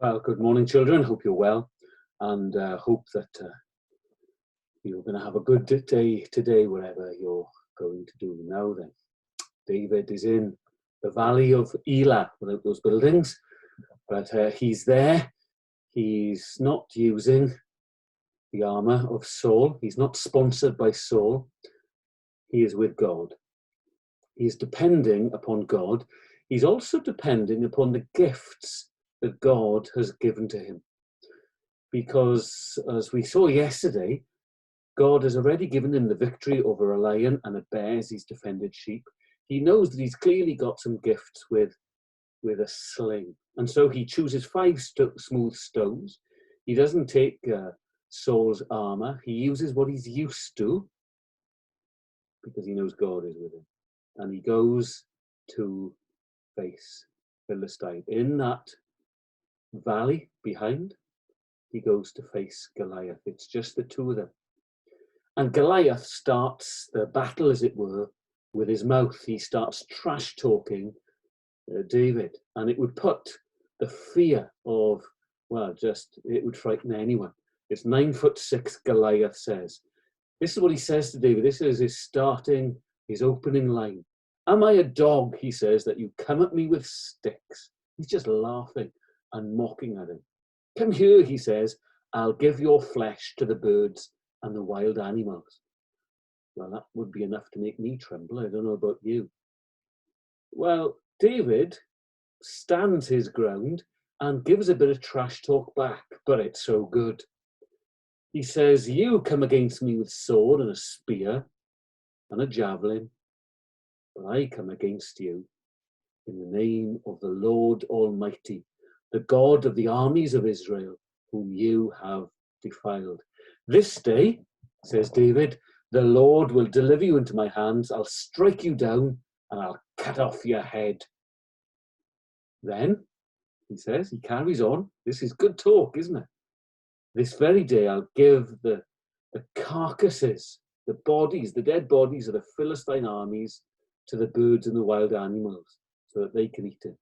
Well, good morning, children. Hope you're well, and hope that you're going to have a good day today, whatever you're going to do. Now then, David is in the valley of Elah, without those buildings, but he's there. He's not using the armor of Saul. He's not sponsored by Saul. He is with God. He is depending upon God. He's also depending upon the gifts that God has given to him. Because, as we saw yesterday, God has already given him the victory over a lion and a bear as he's defended sheep. He knows that he's clearly got some gifts with a sling. And so he chooses 5 smooth stones. He doesn't take Saul's armor. He uses what he's used to because he knows God is with him. And he goes to face Philistine. In that valley behind, he goes to face Goliath. It's just the two of them. And Goliath starts the battle, as it were, with his mouth. He starts trash talking David. And it would put the fear of, it would frighten anyone. It's 9'6" Goliath says. This is what he says to David. This is his opening line. Am I a dog, he says, that you come at me with sticks? He's just laughing and mocking at him. Come here, he says, I'll give your flesh to the birds and the wild animals. Well, that would be enough to make me tremble. I don't know about you. Well, David stands his ground and gives a bit of trash talk back, but it's so good. He says, you come against me with sword and a spear and a javelin, but I come against you in the name of the Lord Almighty, the God of the armies of Israel, whom you have defiled. This day, says David, the Lord will deliver you into my hands. I'll strike you down and I'll cut off your head. Then, he says, he carries on. This is good talk, isn't it? This very day, I'll give the carcasses, the bodies, the dead bodies of the Philistine armies to the birds and the wild animals so that they can eat it.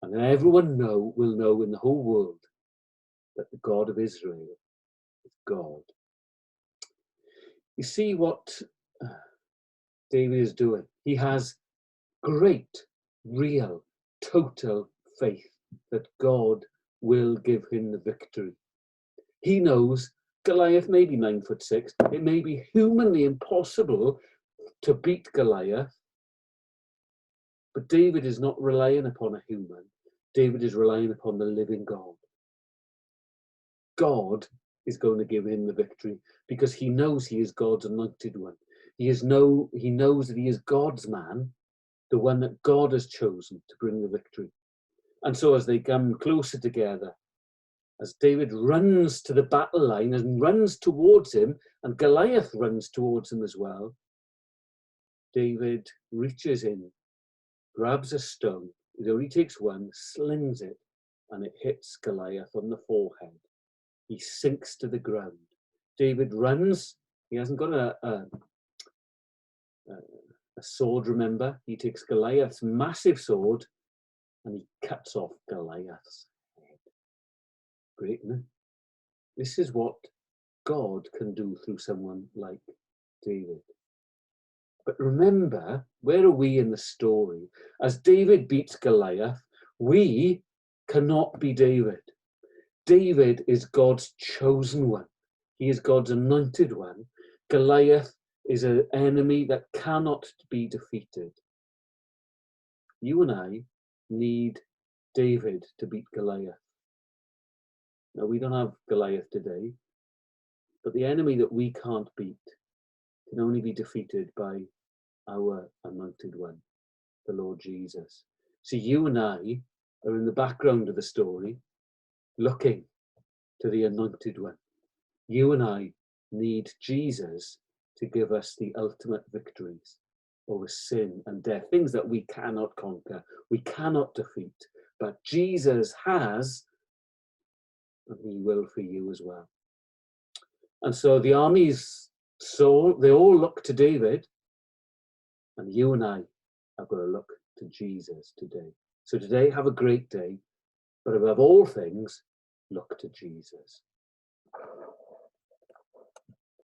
And then everyone will know in the whole world that the God of Israel is God. You see what David is doing? He has great, real, total faith that God will give him the victory. He knows Goliath may be 9'6". It may be humanly impossible to beat Goliath. But David is not relying upon a human. David is relying upon the living God. God is going to give him the victory because he knows he is God's anointed one. He knows that he is God's man, the one that God has chosen to bring the victory. And so as they come closer together, as David runs to the battle line and runs towards him, and Goliath runs towards him as well, David reaches in, grabs a stone, it only takes one, slings it, and it hits Goliath on the forehead. He sinks to the ground. David runs. He hasn't got a sword, remember. He takes Goliath's massive sword and he cuts off Goliath's head. Great, isn't it? This is what God can do through someone like David. But remember, where are we in the story? As David beats Goliath, we cannot be David. David is God's chosen one. He is God's anointed one. Goliath is an enemy that cannot be defeated. You and I need David to beat Goliath. Now, we don't have Goliath today, but the enemy that we can't beat can only be defeated by our anointed one, the Lord Jesus. See, you and I are in the background of the story, looking to the anointed one. You and I need Jesus to give us the ultimate victories over sin and death, things that we cannot conquer, we cannot defeat, but Jesus has, and he will for you as well. And so the armies, they all look to David, and you and I have got to look to Jesus today. So today, have a great day. but above all things, look to Jesus.